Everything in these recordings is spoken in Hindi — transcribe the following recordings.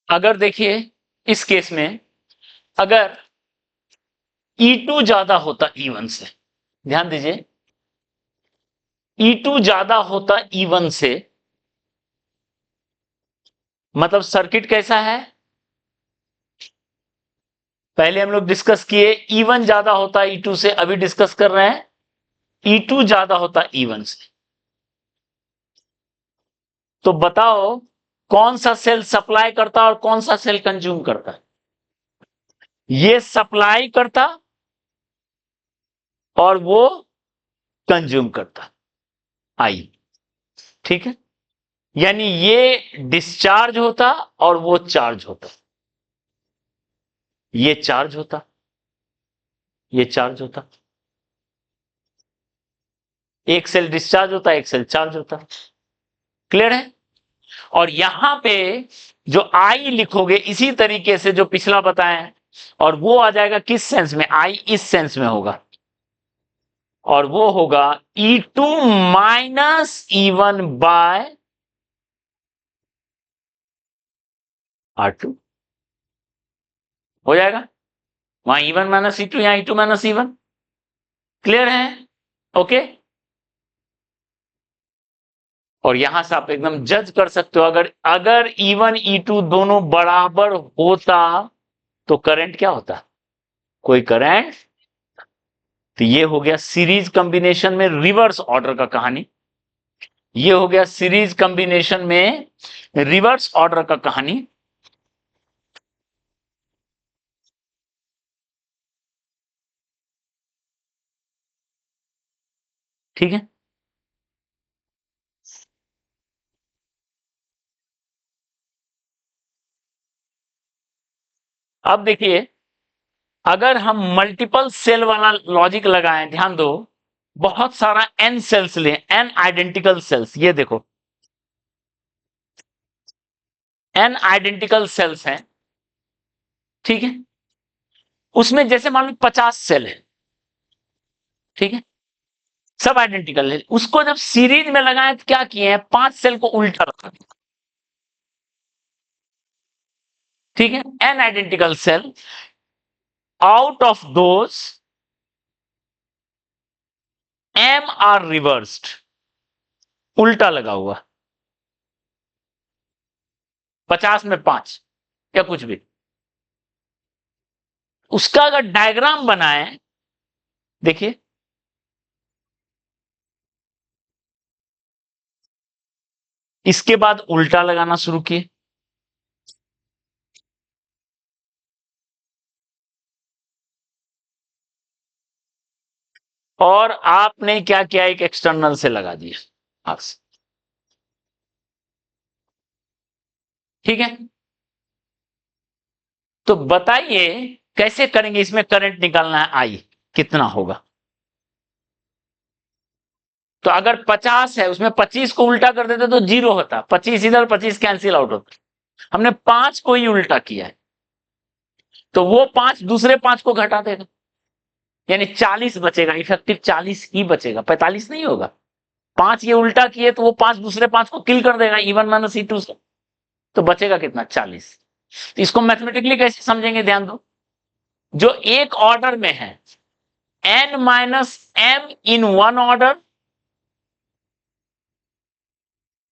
अगर देखिए इस केस में अगर E2 ज्यादा होता E1 से, ध्यान दीजिए, E2 ज्यादा होता E1 से, मतलब सर्किट कैसा है, पहले हम लोग डिस्कस किए E1 ज्यादा होता E2 से, अभी डिस्कस कर रहे हैं E2 ज्यादा होता E1 से। तो बताओ कौन सा सेल सप्लाई करता और कौन सा सेल कंज्यूम करता? ये सप्लाई करता और वो कंज्यूम करता, आई, ठीक है। यानी ये डिस्चार्ज होता और वो चार्ज होता, ये चार्ज होता, ये चार्ज होता, एक सेल डिस्चार्ज होता, एक सेल चार्ज होता। क्लियर है? और यहां पे जो आई लिखोगे इसी तरीके से जो पिछला बताएं, और वो आ जाएगा किस सेंस में, आई इस सेंस में होगा, और वो होगा E2 minus E1 bye R2 हो जाएगा। वहां E1 माइनस E2, यहां E2 माइनस E1। क्लियर है? ओके। और यहां से आप एकदम जज कर सकते हो, अगर अगर E1 E2 दोनों बराबर होता तो करंट क्या होता, कोई करंट। तो ये हो गया सीरीज कॉम्बिनेशन में रिवर्स ऑर्डर का कहानी, ये हो गया सीरीज कॉम्बिनेशन में रिवर्स ऑर्डर का कहानी। ठीक है, अब देखिए अगर हम मल्टीपल सेल वाला लॉजिक लगाएं, ध्यान दो, बहुत सारा एन सेल्स लें, एन आइडेंटिकल सेल्स, ये देखो एन आइडेंटिकल सेल्स हैं, ठीक है। उसमें जैसे मान लो 50 सेल है, ठीक है, सब आइडेंटिकल है। उसको जब सीरीज में लगाए तो क्या किए हैं, 5 सेल को उल्टा रखा, ठीक है। An identical cell, out of those m are reversed, उल्टा लगा हुआ, 50 में 5 या कुछ भी। उसका अगर डायग्राम बनाए, देखिए इसके बाद उल्टा लगाना शुरू किए, और आपने क्या किया, एक एक्सटर्नल से लगा दिया आर्स, ठीक है। तो बताइए कैसे करेंगे, इसमें करंट निकालना है, आई कितना होगा। तो अगर 50 है उसमें 25 को उल्टा कर देते तो 0 होता, 25 इधर 25 कैंसिल आउट होता। हमने 5 को ही उल्टा किया है तो वो 5 दूसरे 5 को घटा देगा, यानी 40 बचेगा, इफेक्टिव 40 ही बचेगा, 45 नहीं होगा। 5 ये उल्टा किए तो वो 5 दूसरे 5 को किल कर देगा E1 माइनस E2 से, तो बचेगा कितना, 40। तो इसको मैथमेटिकली कैसे समझेंगे, ध्यान दो, जो एक ऑर्डर में है n minus m in one order,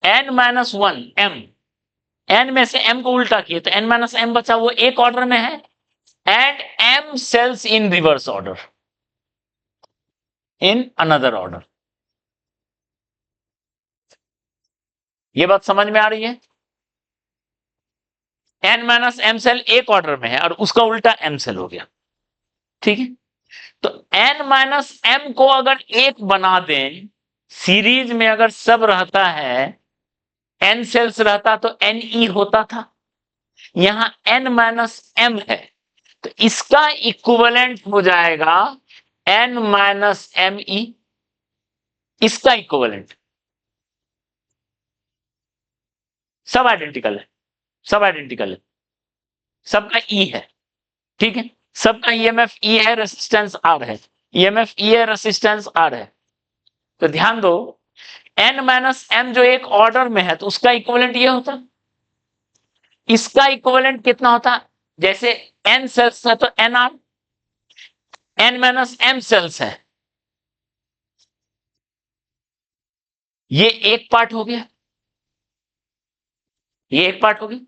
n minus 1 m, n में से m को उल्टा किए तो n माइनस m बचा, वो एक ऑर्डर में है, and m cells in reverse order in another order. ये बात समझ में आ रही है? n माइनस m सेल एक ऑर्डर में है और उसका उल्टा m सेल हो गया, ठीक है। तो n माइनस m को अगर एक बना दें, सीरीज में अगर सब रहता है, n सेल्स रहता तो ne होता था, यहां n माइनस m है तो इसका इक्विवेलेंट हो जाएगा n माइनस me, इसका इक्विवेलेंट। सब आइडेंटिकल है, सब आइडेंटिकल है, सबका E है, ठीक है। सबका EMF E है, रेसिस्टेंस R है, EMF E है, रेसिस्टेंस R है। तो ध्यान दो n माइनस m जो एक ऑर्डर में है तो उसका इक्विवेलेंट ये होता, इसका इक्विवेलेंट कितना होता, जैसे n सेल्स है तो nr, n minus m cells है, ये एक पार्ट हो गया, ये एक पार्ट हो गया।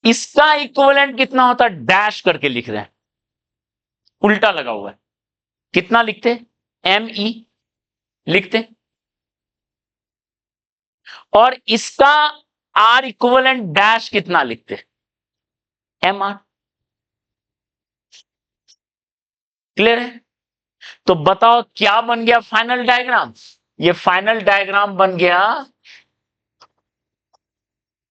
इसका इक्विवेलेंट कितना होता, डैश करके लिख रहे हैं, उल्टा लगा हुआ है, कितना लिखते, एम ई लिखते, और इसका आर इक्विवेलेंट डैश कितना लिखते, एम आर। क्लियर है? तो बताओ क्या बन गया फाइनल डायग्राम, ये फाइनल डायग्राम बन गया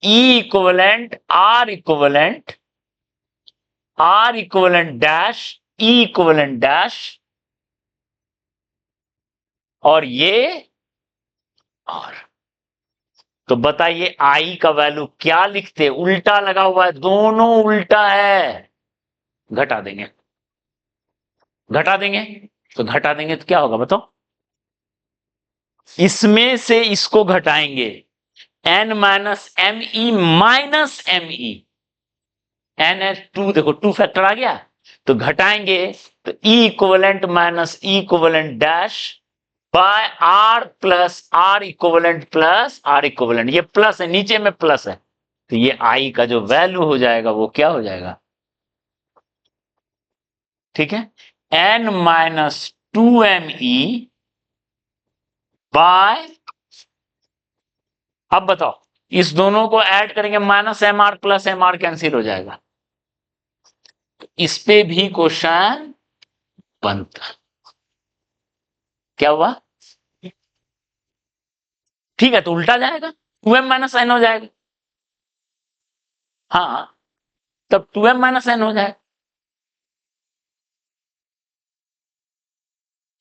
E equivalent R equivalent, R equivalent dash, E equivalent dash, और ये आर। तो बताइए आई का वैल्यू क्या लिखते, उल्टा लगा हुआ है, दोनों उल्टा है, घटा देंगे, घटा देंगे, तो घटा देंगे तो क्या होगा बताओ, इसमें से इसको घटाएंगे, n minus m E minus m E, n h two, देखो टू फैक्टर आ गया, तो घटाएंगे तो E equivalent minus E equivalent dash by R plus R equivalent plus R equivalent, ये प्लस है, नीचे में प्लस है, तो ये I का जो वैल्यू हो जाएगा वो क्या हो जाएगा, ठीक है, n minus two m E by, अब बताओ इस दोनों को ऐड करेंगे, minus m R plus m R cancel हो जाएगा, इस पे भी क्वेश्चन बनता, क्या हुआ, ठीक है, तो उल्टा जाएगा, टू एम माइनस एन हो जाएगा, हाँ तब टू एम माइनस एन हो जाएगा,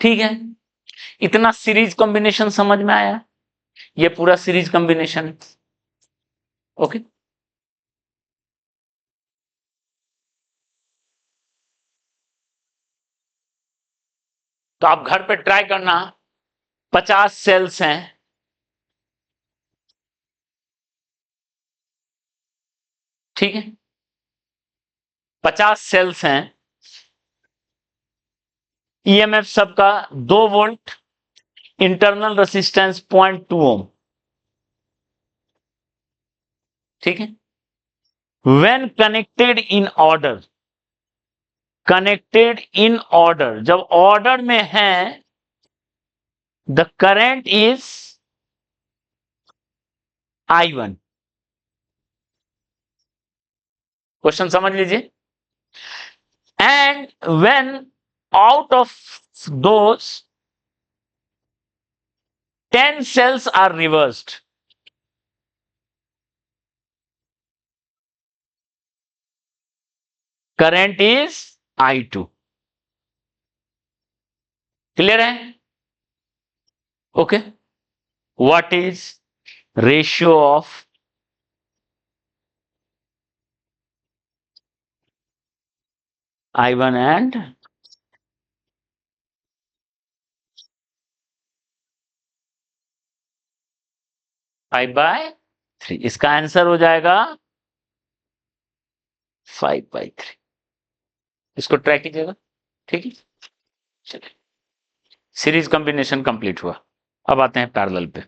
ठीक है। इतना सीरीज कॉम्बिनेशन समझ में आया, ये पूरा सीरीज कॉम्बिनेशन, ओके। तो आप घर पे ट्राई करना, 50 सेल्स हैं, ठीक है, 50 सेल्स हैं, ईएमएफ सबका 2 वोल्ट, इंटरनल रेसिस्टेंस 0.2 ओम, ठीक है। When connected in order, connected in order, जब ऑर्डर में है, the current is I1, question समझ लीजिए, and when out of those 10 cells are reversed, current is I2, clear है, okay. What is ratio of I1 and 5/3, इसका आंसर हो जाएगा 5/3, इसको ट्राई कीजिएगा, ठीक है। चलिए, सीरीज कॉम्बिनेशन कंप्लीट हुआ, अब आते हैं पैरेलल पे।